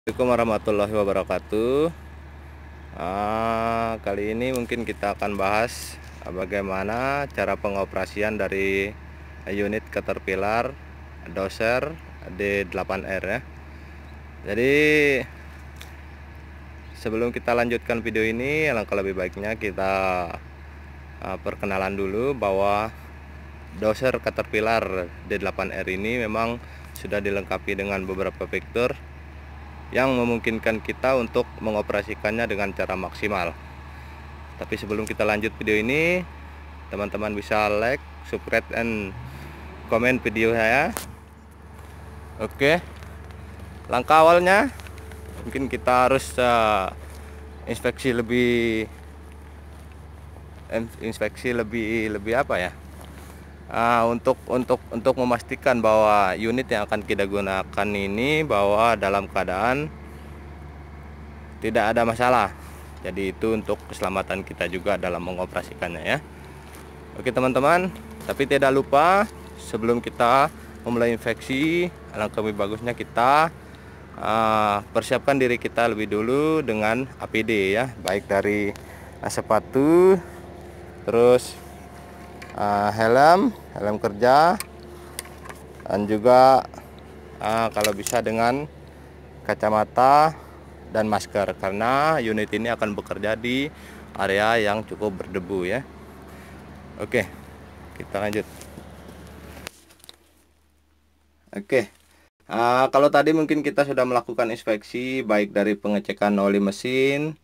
Assalamualaikum warahmatullahi wabarakatuh. Kali ini mungkin kita akan bahas bagaimana cara pengoperasian dari unit Caterpillar doser D8R ya. Jadi sebelum kita lanjutkan video ini, alangkah lebih baiknya kita perkenalan dulu bahwa doser Caterpillar D8R ini memang sudah dilengkapi dengan beberapa fitur yang memungkinkan kita untuk mengoperasikannya dengan cara maksimal. Tapi sebelum kita lanjut video ini, teman-teman bisa like, subscribe, and komen video saya. Oke, langkah awalnya mungkin kita harus inspeksi lebih apa ya? Untuk memastikan bahwa unit yang akan kita gunakan ini bahwa dalam keadaan tidak ada masalah. Jadi itu untuk keselamatan kita juga dalam mengoperasikannya ya. Oke teman-teman, tapi tidak lupa sebelum kita memulai inspeksi, alangkah lebih bagusnya kita persiapkan diri kita lebih dulu dengan APD ya, baik dari sepatu, terus helm kerja, dan juga kalau bisa dengan kacamata dan masker, karena unit ini akan bekerja di area yang cukup berdebu ya. Oke, kita lanjut. Oke, kalau tadi mungkin kita sudah melakukan inspeksi baik dari pengecekan oli mesin,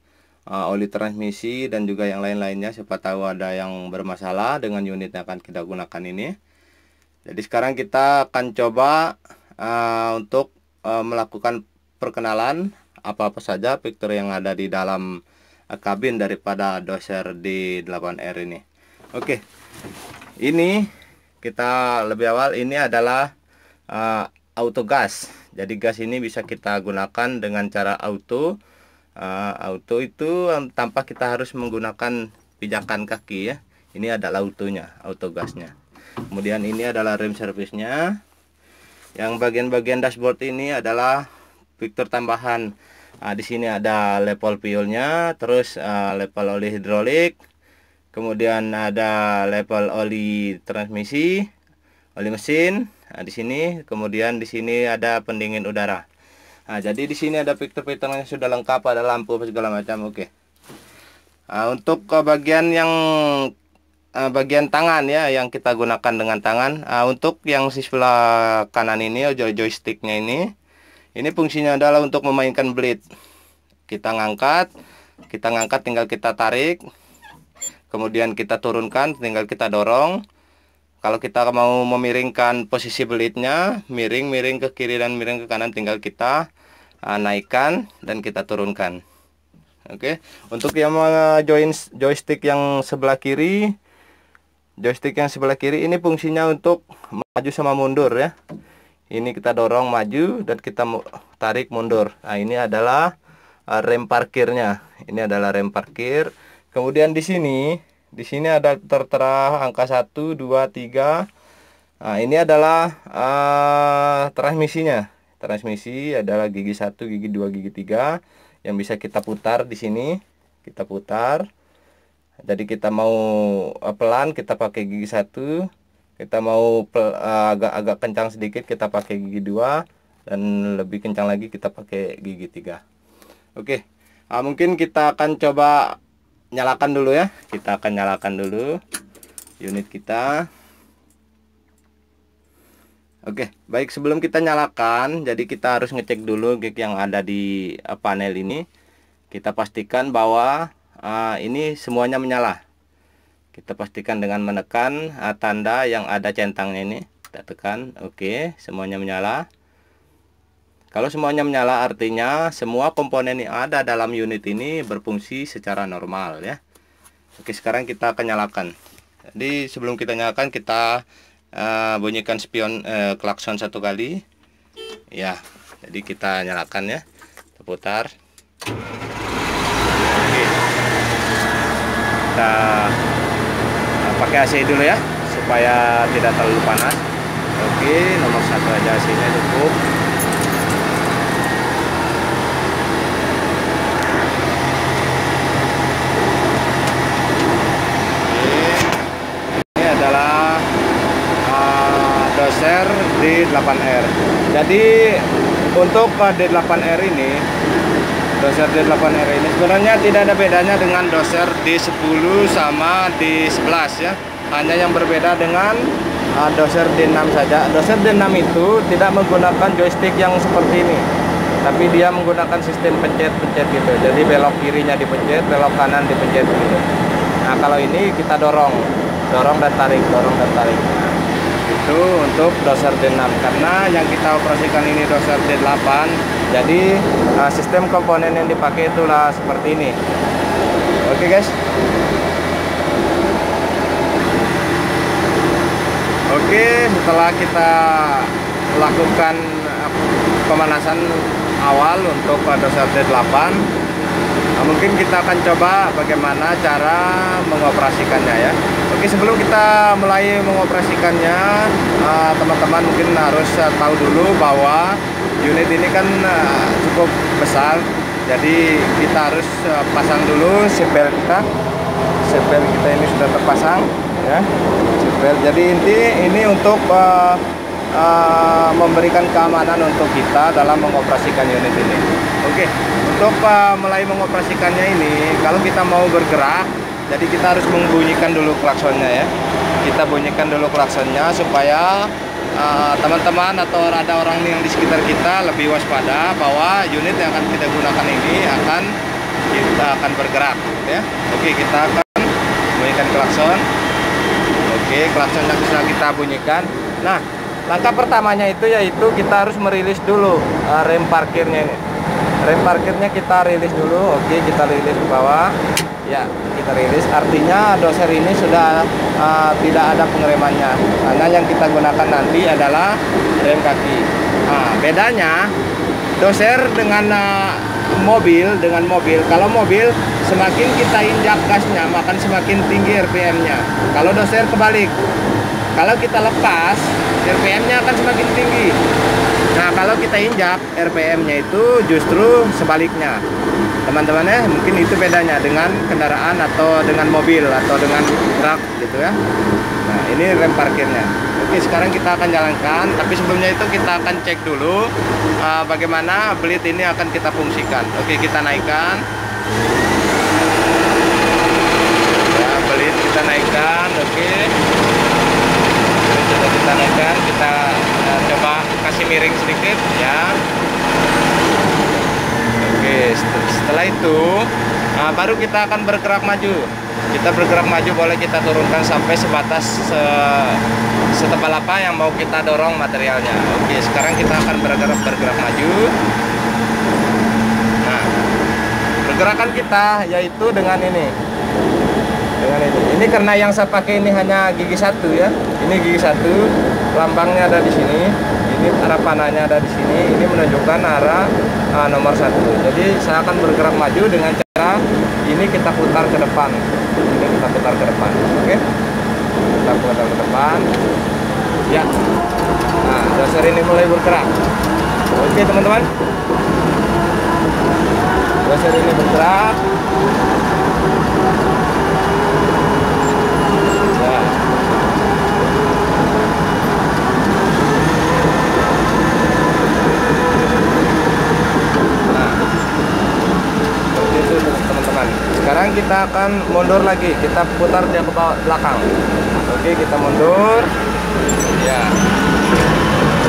oli transmisi, dan juga yang lain-lainnya, siapa tahu ada yang bermasalah dengan unit yang akan kita gunakan ini. Jadi sekarang kita akan coba untuk melakukan perkenalan apa-apa saja fitur yang ada di dalam kabin daripada doser D8R ini. Oke, ini kita lebih awal, ini adalah auto gas. Jadi gas ini bisa kita gunakan dengan cara auto. Auto itu tanpa kita harus menggunakan pijakan kaki ya. Ini adalah autonya, auto gasnya. Kemudian ini adalah rem servisnya. Yang bagian-bagian dashboard ini adalah fitur tambahan. Di sini ada level fuelnya, terus level oli hidrolik, kemudian ada level oli transmisi, oli mesin. Di sini, kemudian di sini ada pendingin udara. Jadi di sini ada fitur-fitur yang sudah lengkap, ada lampu segala macam. Oke. Untuk bagian tangan ya, yang kita gunakan dengan tangan. Untuk yang sebelah kanan ini, joysticknya ini fungsinya adalah untuk memainkan blade. Kita ngangkat, tinggal kita tarik, kemudian kita turunkan, tinggal kita dorong. Kalau kita mau memiringkan posisi blade-nya, miring ke kiri dan miring ke kanan, tinggal kita naikkan dan kita turunkan. Oke. Untuk yang joystick yang sebelah kiri, ini fungsinya untuk maju sama mundur ya. Ini kita dorong maju dan kita tarik mundur. Ini adalah rem parkirnya. Ini adalah rem parkir. Kemudian di sini ada tertera angka 1, 2, 3. Ini adalah transmisinya. Transmisi adalah gigi 1, gigi 2, gigi 3 yang bisa kita putar di sini. Kita putar. Jadi kita mau pelan kita pakai gigi 1. Kita mau agak kencang sedikit kita pakai gigi 2, dan lebih kencang lagi kita pakai gigi 3. Oke. Mungkin kita akan coba nyalakan dulu ya. Kita akan nyalakan dulu unit kita. Oke, baik, sebelum kita nyalakan, jadi kita harus ngecek dulu gig yang ada di panel ini. Kita pastikan bahwa ini semuanya menyala. Kita pastikan dengan menekan tanda yang ada centangnya ini. Kita tekan, oke, semuanya menyala. Kalau semuanya menyala artinya semua komponen yang ada dalam unit ini berfungsi secara normal ya. Oke, sekarang kita akan nyalakan. Jadi sebelum kita nyalakan, kita bunyikan spion klakson 1 kali. Ya, jadi kita nyalakan ya. Kita putar. Oke. Kita pakai AC dulu ya, supaya tidak terlalu panas. Oke, nomor 1 aja AC-nya cukup. Jadi untuk D8R ini, doser D8R ini sebenarnya tidak ada bedanya dengan doser D10 sama D11 ya. Hanya yang berbeda dengan doser D6 saja. Doser D6 itu tidak menggunakan joystick yang seperti ini, tapi dia menggunakan sistem pencet-pencet gitu. Jadi belok kirinya dipencet, belok kanan dipencet gitu. Nah, kalau ini kita dorong dan tarik, dorong dan tarik. Nah, itu untuk doser D6, karena yang kita operasikan ini doser D8. Jadi sistem komponen yang dipakai itulah seperti ini. Oke guys. Oke, setelah kita lakukan pemanasan awal untuk doser D8, mungkin kita akan coba bagaimana cara mengoperasikannya ya. Oke, sebelum kita mulai mengoperasikannya, teman-teman mungkin harus tahu dulu bahwa unit ini kan cukup besar. Jadi kita harus pasang dulu seatbelt kita. Seatbelt kita ini sudah terpasang ya. Seatbelt. Jadi ini untuk memberikan keamanan untuk kita dalam mengoperasikan unit ini. Oke, untuk mulai mengoperasikannya ini, kalau kita mau bergerak, jadi kita harus membunyikan dulu klaksonnya ya. Kita bunyikan dulu klaksonnya supaya teman-teman atau ada orang yang di sekitar kita lebih waspada bahwa unit yang akan kita gunakan ini kita akan bergerak ya. Oke, kita akan bunyikan klakson. Oke, klaksonnya sudah kita bunyikan. Nah, langkah pertamanya itu yaitu kita harus merilis dulu rem parkirnya ini. Rem parkirnya kita rilis dulu. Oke, kita rilis ke bawah. Ya, kita rilis. Artinya doser ini sudah tidak ada pengeremannya. Hanya yang kita gunakan nanti adalah rem kaki. Nah, bedanya doser dengan mobil. Kalau mobil semakin kita injak gasnya, maka semakin tinggi RPM-nya. Kalau doser kebalik. Kalau kita lepas, RPM-nya akan semakin tinggi. Nah, kalau kita injak, RPM-nya itu justru sebaliknya. Teman-teman ya, mungkin itu bedanya dengan kendaraan atau dengan mobil atau dengan truk gitu ya. Nah, ini rem parkirnya. Oke, sekarang kita akan jalankan. Tapi sebelumnya itu kita akan cek dulu bagaimana belit ini akan kita fungsikan. Oke, kita naikkan. Ya, belit kita naikkan. Oke. Sudah kita naikkan, kita coba kasih miring sedikit ya. Oke, setelah itu baru kita akan bergerak maju. Kita bergerak maju, boleh kita turunkan sampai sebatas setebal apa yang mau kita dorong materialnya. Oke, sekarang kita akan bergerak maju. Nah, pergerakan kita yaitu dengan ini. Ini karena yang saya pakai ini hanya gigi satu ya. Ini gigi satu, lambangnya ada di sini. Ini arah panahnya ada di sini. Ini menunjukkan arah nomor 1. Jadi saya akan bergerak maju dengan cara ini kita putar ke depan. Ini kita putar ke depan. Oke. Kita putar ke depan. Ya. Nah, doser ini mulai bergerak. Oke, teman-teman. Doser ini bergerak. Sekarang kita akan mundur lagi, kita putar dia ke belakang. Oke, kita mundur. Ya,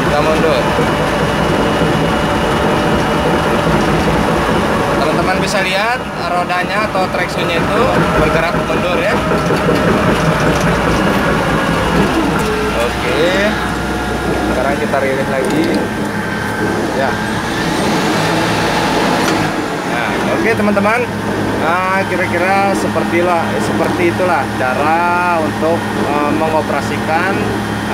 kita mundur. Teman-teman bisa lihat rodanya atau traksinya itu bergerak mundur ya. Oke, sekarang kita rilis lagi. Ya. Nah, oke teman-teman. Nah, kira-kira seperti itulah cara untuk mengoperasikan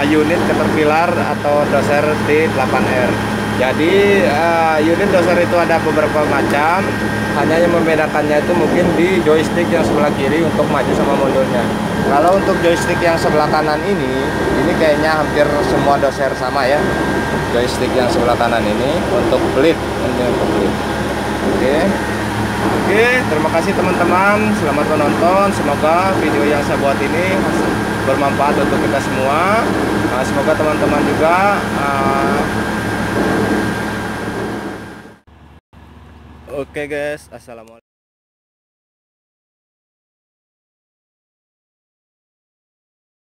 unit Caterpillar atau doser D8R. Jadi unit doser itu ada beberapa macam, hanya yang membedakannya itu mungkin di joystick yang sebelah kiri untuk maju sama mundurnya. Kalau untuk joystick yang sebelah kanan ini kayaknya hampir semua doser sama ya. Joystick yang sebelah kanan ini untuk belit, Oke. Oke, terima kasih teman-teman. Selamat menonton. Semoga video yang saya buat ini bermanfaat untuk kita semua. Semoga teman-teman juga Oke guys, assalamualaikum.